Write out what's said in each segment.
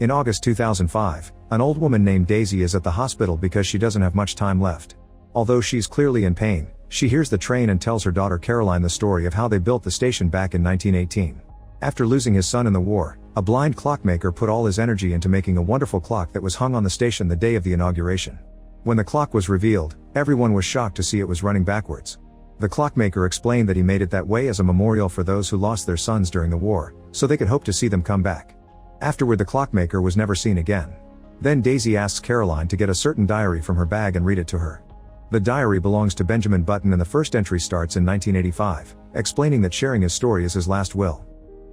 In August 2005, an old woman named Daisy is at the hospital because she doesn't have much time left. Although she's clearly in pain, she hears the train and tells her daughter Caroline the story of how they built the station back in 1918. After losing his son in the war, a blind clockmaker put all his energy into making a wonderful clock that was hung on the station the day of the inauguration. When the clock was revealed, everyone was shocked to see it was running backwards. The clockmaker explained that he made it that way as a memorial for those who lost their sons during the war, so they could hope to see them come back. Afterward, the clockmaker was never seen again. Then Daisy asks Caroline to get a certain diary from her bag and read it to her. The diary belongs to Benjamin Button and the first entry starts in 1985, explaining that sharing his story is his last will.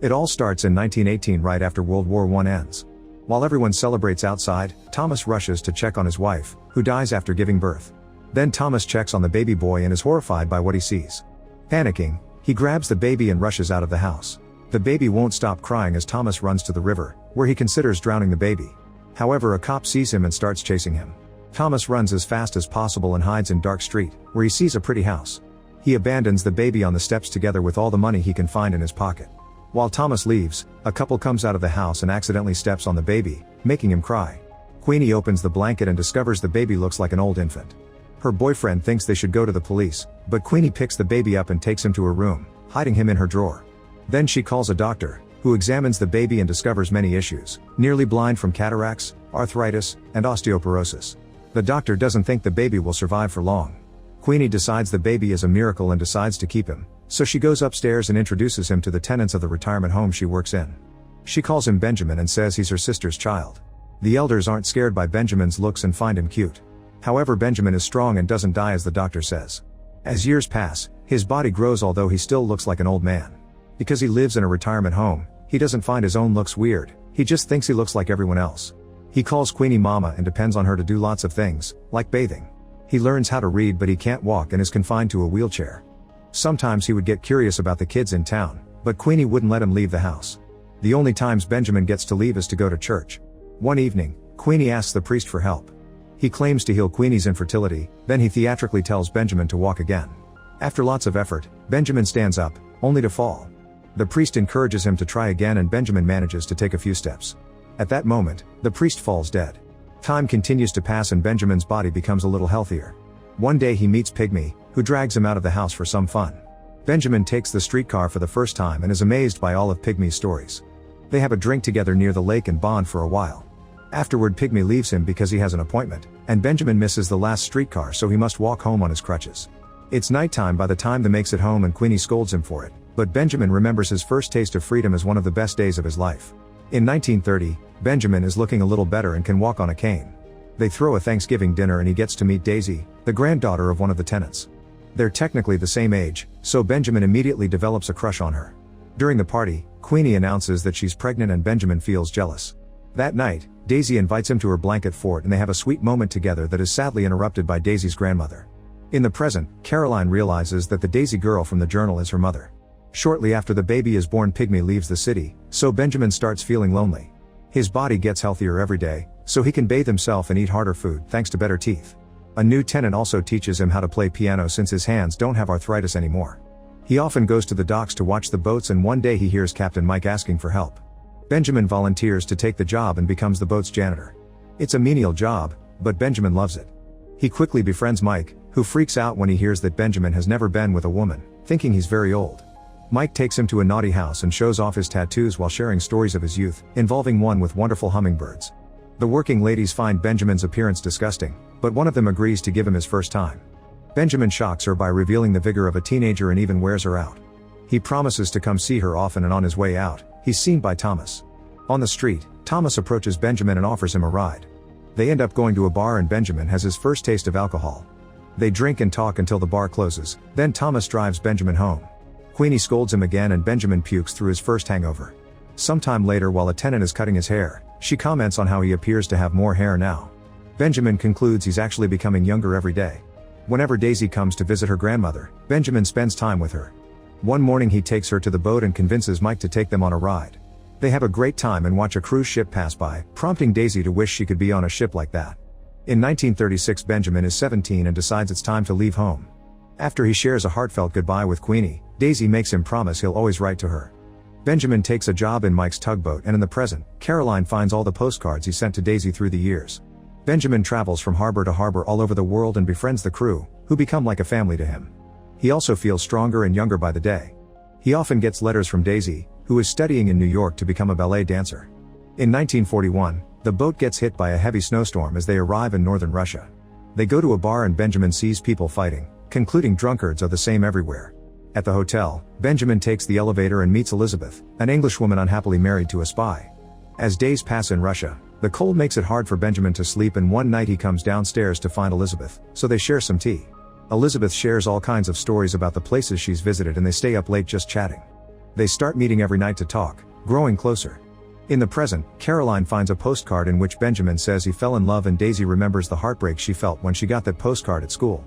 It all starts in 1918 right after World War I ends. While everyone celebrates outside, Thomas rushes to check on his wife, who dies after giving birth. Then Thomas checks on the baby boy and is horrified by what he sees. Panicking, he grabs the baby and rushes out of the house. The baby won't stop crying as Thomas runs to the river, where he considers drowning the baby. However, a cop sees him and starts chasing him. Thomas runs as fast as possible and hides in a dark street, where he sees a pretty house. He abandons the baby on the steps together with all the money he can find in his pocket. While Thomas leaves, a couple comes out of the house and accidentally steps on the baby, making him cry. Queenie opens the blanket and discovers the baby looks like an old infant. Her boyfriend thinks they should go to the police, but Queenie picks the baby up and takes him to her room, hiding him in her drawer. Then she calls a doctor, who examines the baby and discovers many issues, nearly blind from cataracts, arthritis, and osteoporosis. The doctor doesn't think the baby will survive for long. Queenie decides the baby is a miracle and decides to keep him, so she goes upstairs and introduces him to the tenants of the retirement home she works in. She calls him Benjamin and says he's her sister's child. The elders aren't scared by Benjamin's looks and find him cute. However, Benjamin is strong and doesn't die as the doctor says. As years pass, his body grows although he still looks like an old man. Because he lives in a retirement home, he doesn't find his own looks weird, he just thinks he looks like everyone else. He calls Queenie Mama and depends on her to do lots of things, like bathing. He learns how to read but he can't walk and is confined to a wheelchair. Sometimes he would get curious about the kids in town, but Queenie wouldn't let him leave the house. The only times Benjamin gets to leave is to go to church. One evening, Queenie asks the priest for help. He claims to heal Queenie's infertility, then he theatrically tells Benjamin to walk again. After lots of effort, Benjamin stands up, only to fall. The priest encourages him to try again and Benjamin manages to take a few steps. At that moment, the priest falls dead. Time continues to pass and Benjamin's body becomes a little healthier. One day he meets Pygmy, who drags him out of the house for some fun. Benjamin takes the streetcar for the first time and is amazed by all of Pygmy's stories. They have a drink together near the lake and bond for a while. Afterward, Pygmy leaves him because he has an appointment, and Benjamin misses the last streetcar so he must walk home on his crutches. It's nighttime by the time they makes it home and Queenie scolds him for it, but Benjamin remembers his first taste of freedom as one of the best days of his life. In 1930, Benjamin is looking a little better and can walk on a cane. They throw a Thanksgiving dinner and he gets to meet Daisy, the granddaughter of one of the tenants. They're technically the same age, so Benjamin immediately develops a crush on her. During the party, Queenie announces that she's pregnant and Benjamin feels jealous. That night, Daisy invites him to her blanket fort and they have a sweet moment together that is sadly interrupted by Daisy's grandmother. In the present, Caroline realizes that the Daisy girl from the journal is her mother. Shortly after the baby is born, Pygmy leaves the city, so Benjamin starts feeling lonely. His body gets healthier every day, so he can bathe himself and eat harder food thanks to better teeth. A new tenant also teaches him how to play piano since his hands don't have arthritis anymore. He often goes to the docks to watch the boats and one day he hears Captain Mike asking for help. Benjamin volunteers to take the job and becomes the boat's janitor. It's a menial job, but Benjamin loves it. He quickly befriends Mike, who freaks out when he hears that Benjamin has never been with a woman, thinking he's very old. Mike takes him to a naughty house and shows off his tattoos while sharing stories of his youth, involving one with wonderful hummingbirds. The working ladies find Benjamin's appearance disgusting, but one of them agrees to give him his first time. Benjamin shocks her by revealing the vigor of a teenager and even wears her out. He promises to come see her often and on his way out, he's seen by Thomas. On the street, Thomas approaches Benjamin and offers him a ride. They end up going to a bar and Benjamin has his first taste of alcohol. They drink and talk until the bar closes, then Thomas drives Benjamin home. Queenie scolds him again and Benjamin pukes through his first hangover. Sometime later, while a tenant is cutting his hair, she comments on how he appears to have more hair now. Benjamin concludes he's actually becoming younger every day. Whenever Daisy comes to visit her grandmother, Benjamin spends time with her. One morning he takes her to the boat and convinces Mike to take them on a ride. They have a great time and watch a cruise ship pass by, prompting Daisy to wish she could be on a ship like that. In 1936, Benjamin is 17 and decides it's time to leave home. After he shares a heartfelt goodbye with Queenie, Daisy makes him promise he'll always write to her. Benjamin takes a job in Mike's tugboat, and in the present, Caroline finds all the postcards he sent to Daisy through the years. Benjamin travels from harbor to harbor all over the world and befriends the crew, who become like a family to him. He also feels stronger and younger by the day. He often gets letters from Daisy, who is studying in New York to become a ballet dancer. In 1941, the boat gets hit by a heavy snowstorm as they arrive in northern Russia. They go to a bar and Benjamin sees people fighting, concluding drunkards are the same everywhere. At the hotel, Benjamin takes the elevator and meets Elizabeth, an Englishwoman unhappily married to a spy. As days pass in Russia, the cold makes it hard for Benjamin to sleep, and one night he comes downstairs to find Elizabeth, so they share some tea. Elizabeth shares all kinds of stories about the places she's visited, and they stay up late just chatting. They start meeting every night to talk, growing closer. In the present, Caroline finds a postcard in which Benjamin says he fell in love, and Daisy remembers the heartbreak she felt when she got that postcard at school.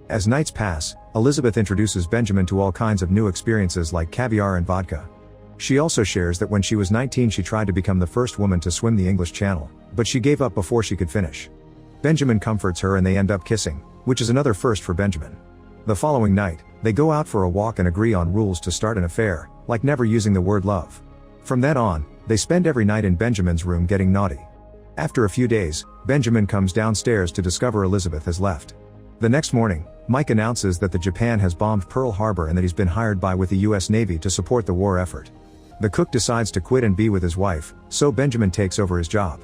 As nights pass, Elizabeth introduces Benjamin to all kinds of new experiences like caviar and vodka. She also shares that when she was 19 she tried to become the first woman to swim the English Channel, but she gave up before she could finish. Benjamin comforts her and they end up kissing, which is another first for Benjamin. The following night, they go out for a walk and agree on rules to start an affair, like never using the word love. From then on, they spend every night in Benjamin's room getting naughty. After a few days, Benjamin comes downstairs to discover Elizabeth has left. The next morning, Mike announces that Japan has bombed Pearl Harbor and that he's been hired with the US Navy to support the war effort. The cook decides to quit and be with his wife, so Benjamin takes over his job.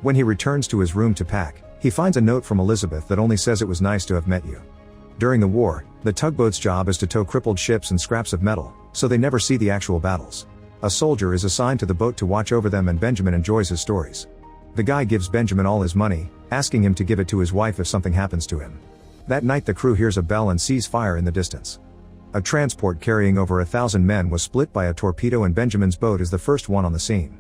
When he returns to his room to pack, he finds a note from Elizabeth that only says it was nice to have met you. During the war, the tugboat's job is to tow crippled ships and scraps of metal, so they never see the actual battles. A soldier is assigned to the boat to watch over them, and Benjamin enjoys his stories. The guy gives Benjamin all his money, asking him to give it to his wife if something happens to him. That night the crew hears a bell and sees fire in the distance. A transport carrying over 1,000 men was split by a torpedo, and Benjamin's boat is the first one on the scene.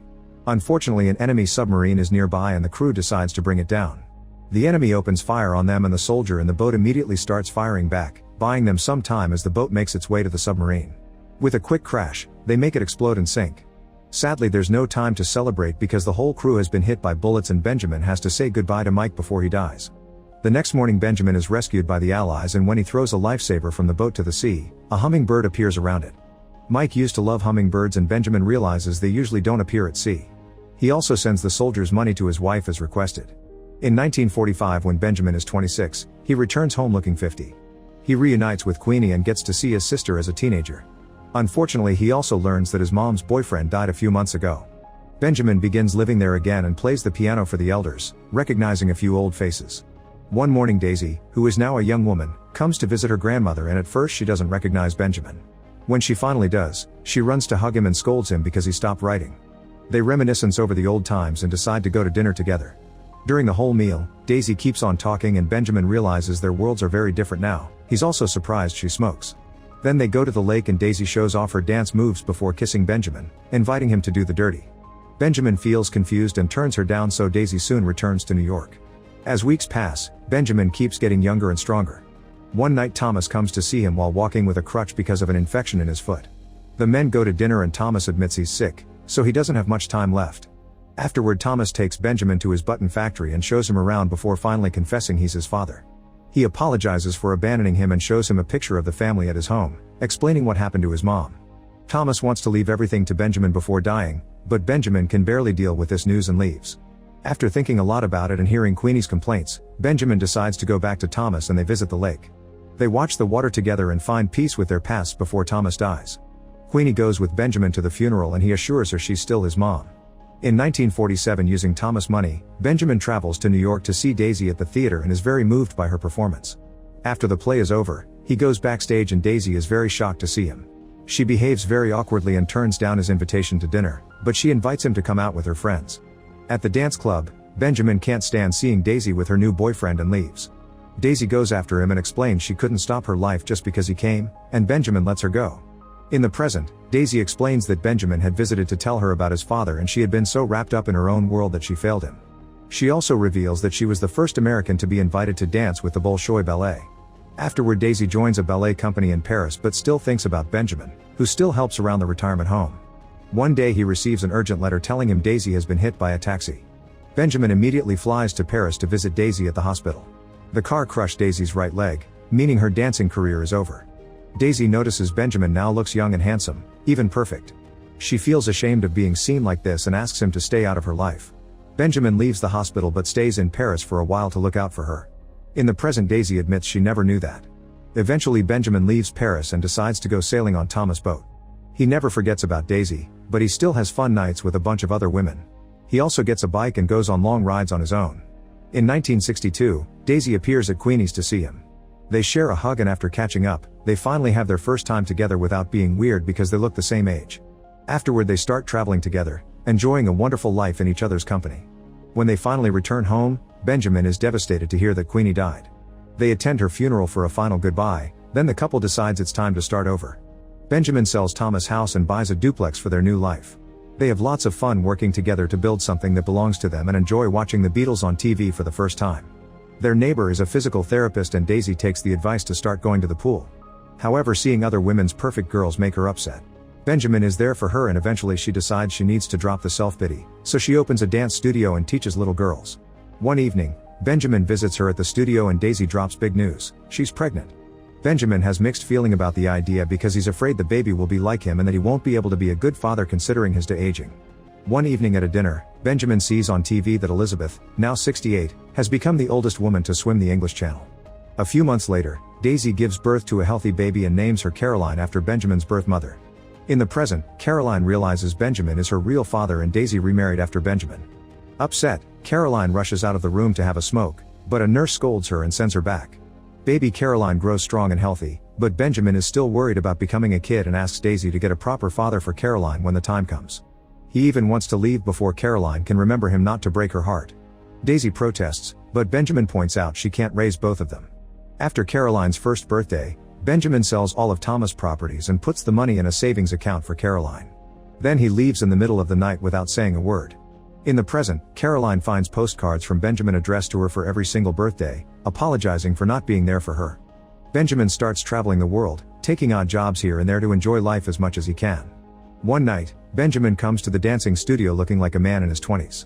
Unfortunately, an enemy submarine is nearby and the crew decides to bring it down. The enemy opens fire on them and the soldier in the boat immediately starts firing back, buying them some time as the boat makes its way to the submarine. With a quick crash, they make it explode and sink. Sadly, there's no time to celebrate because the whole crew has been hit by bullets and Benjamin has to say goodbye to Mike before he dies. The next morning Benjamin is rescued by the Allies, and when he throws a lifesaver from the boat to the sea, a hummingbird appears around it. Mike used to love hummingbirds and Benjamin realizes they usually don't appear at sea. He also sends the soldiers money to his wife as requested. In 1945, when Benjamin is 26, he returns home looking 50. He reunites with Queenie and gets to see his sister as a teenager. Unfortunately, he also learns that his mom's boyfriend died a few months ago. Benjamin begins living there again and plays the piano for the elders, recognizing a few old faces. One morning Daisy, who is now a young woman, comes to visit her grandmother, and at first she doesn't recognize Benjamin. When she finally does, she runs to hug him and scolds him because he stopped writing. They reminisce over the old times and decide to go to dinner together. During the whole meal, Daisy keeps on talking and Benjamin realizes their worlds are very different now. He's also surprised she smokes. Then they go to the lake and Daisy shows off her dance moves before kissing Benjamin, inviting him to do the dirty. Benjamin feels confused and turns her down, so Daisy soon returns to New York. As weeks pass, Benjamin keeps getting younger and stronger. One night Thomas comes to see him while walking with a crutch because of an infection in his foot. The men go to dinner and Thomas admits he's sick, so he doesn't have much time left. Afterward, Thomas takes Benjamin to his button factory and shows him around before finally confessing he's his father. He apologizes for abandoning him and shows him a picture of the family at his home, explaining what happened to his mom. Thomas wants to leave everything to Benjamin before dying, but Benjamin can barely deal with this news and leaves. After thinking a lot about it and hearing Queenie's complaints, Benjamin decides to go back to Thomas and they visit the lake. They watch the water together and find peace with their pasts before Thomas dies. Queenie goes with Benjamin to the funeral and he assures her she's still his mom. In 1947, using Thomas' money, Benjamin travels to New York to see Daisy at the theater and is very moved by her performance. After the play is over, he goes backstage and Daisy is very shocked to see him. She behaves very awkwardly and turns down his invitation to dinner, but she invites him to come out with her friends. At the dance club, Benjamin can't stand seeing Daisy with her new boyfriend and leaves. Daisy goes after him and explains she couldn't stop her life just because he came, and Benjamin lets her go. In the present, Daisy explains that Benjamin had visited to tell her about his father and she had been so wrapped up in her own world that she failed him. She also reveals that she was the first American to be invited to dance with the Bolshoi Ballet. Afterward, Daisy joins a ballet company in Paris but still thinks about Benjamin, who still helps around the retirement home. One day he receives an urgent letter telling him Daisy has been hit by a taxi. Benjamin immediately flies to Paris to visit Daisy at the hospital. The car crushed Daisy's right leg, meaning her dancing career is over. Daisy notices Benjamin now looks young and handsome, even perfect. She feels ashamed of being seen like this and asks him to stay out of her life. Benjamin leaves the hospital but stays in Paris for a while to look out for her. In the present, Daisy admits she never knew that. Eventually Benjamin leaves Paris and decides to go sailing on Thomas' boat. He never forgets about Daisy, but he still has fun nights with a bunch of other women. He also gets a bike and goes on long rides on his own. In 1962, Daisy appears at Queenie's to see him. They share a hug, and after catching up, they finally have their first time together without being weird because they look the same age. Afterward they start traveling together, enjoying a wonderful life in each other's company. When they finally return home, Benjamin is devastated to hear that Queenie died. They attend her funeral for a final goodbye, then the couple decides it's time to start over. Benjamin sells Thomas' house and buys a duplex for their new life. They have lots of fun working together to build something that belongs to them and enjoy watching the Beatles on TV for the first time. Their neighbor is a physical therapist and Daisy takes the advice to start going to the pool. However, seeing other women's perfect girls make her upset. Benjamin is there for her and eventually she decides she needs to drop the self-pity, so she opens a dance studio and teaches little girls. One evening, Benjamin visits her at the studio and Daisy drops big news: she's pregnant. Benjamin has mixed feeling about the idea because he's afraid the baby will be like him and that he won't be able to be a good father considering his de-aging. One evening at a dinner, Benjamin sees on TV that Elizabeth, now 68, has become the oldest woman to swim the English Channel. A few months later, Daisy gives birth to a healthy baby and names her Caroline after Benjamin's birth mother. In the present, Caroline realizes Benjamin is her real father and Daisy remarried after Benjamin. Upset, Caroline rushes out of the room to have a smoke, but a nurse scolds her and sends her back. Baby Caroline grows strong and healthy, but Benjamin is still worried about becoming a kid and asks Daisy to get a proper father for Caroline when the time comes. He even wants to leave before Caroline can remember him, not to break her heart. Daisy protests, but Benjamin points out she can't raise both of them. After Caroline's first birthday, Benjamin sells all of Thomas' properties and puts the money in a savings account for Caroline. Then he leaves in the middle of the night without saying a word. In the present, Caroline finds postcards from Benjamin addressed to her for every single birthday, apologizing for not being there for her. Benjamin starts traveling the world, taking odd jobs here and there to enjoy life as much as he can. One night, Benjamin comes to the dancing studio looking like a man in his 20s.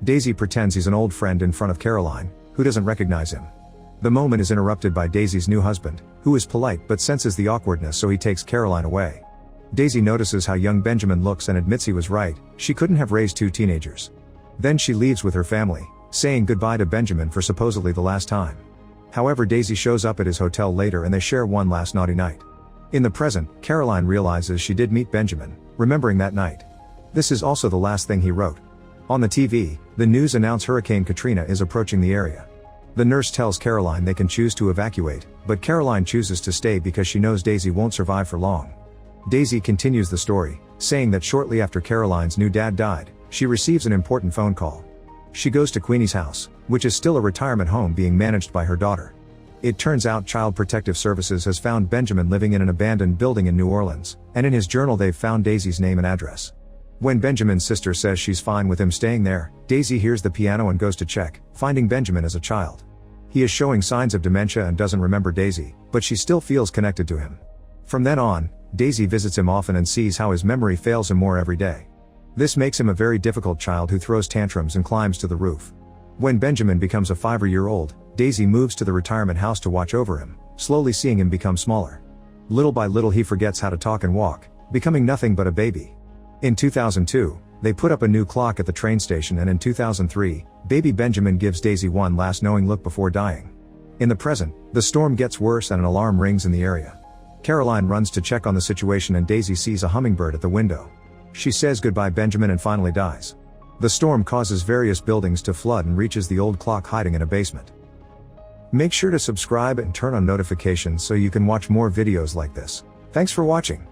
Daisy pretends he's an old friend in front of Caroline, who doesn't recognize him. The moment is interrupted by Daisy's new husband, who is polite but senses the awkwardness, so he takes Caroline away. Daisy notices how young Benjamin looks and admits he was right, she couldn't have raised two teenagers. Then she leaves with her family, saying goodbye to Benjamin for supposedly the last time. However, Daisy shows up at his hotel later and they share one last naughty night. In the present, Caroline realizes she did meet Benjamin, remembering that night. This is also the last thing he wrote. On the TV, the news announce Hurricane Katrina is approaching the area. The nurse tells Caroline they can choose to evacuate, but Caroline chooses to stay because she knows Daisy won't survive for long. Daisy continues the story, saying that shortly after Caroline's new dad died, she receives an important phone call. She goes to Queenie's house, which is still a retirement home being managed by her daughter. It turns out Child Protective Services has found Benjamin living in an abandoned building in New Orleans, and in his journal they've found Daisy's name and address. When Benjamin's sister says she's fine with him staying there, Daisy hears the piano and goes to check, finding Benjamin as a child. He is showing signs of dementia and doesn't remember Daisy, but she still feels connected to him. From then on, Daisy visits him often and sees how his memory fails him more every day. This makes him a very difficult child who throws tantrums and climbs to the roof. When Benjamin becomes a 5-year-old, Daisy moves to the retirement house to watch over him, slowly seeing him become smaller. Little by little he forgets how to talk and walk, becoming nothing but a baby. In 2002, they put up a new clock at the train station, and in 2003, baby Benjamin gives Daisy one last knowing look before dying. In the present, the storm gets worse and an alarm rings in the area. Caroline runs to check on the situation and Daisy sees a hummingbird at the window. She says goodbye Benjamin and finally dies. The storm causes various buildings to flood and reaches the old clock hiding in a basement. Make sure to subscribe and turn on notifications so you can watch more videos like this. Thanks for watching.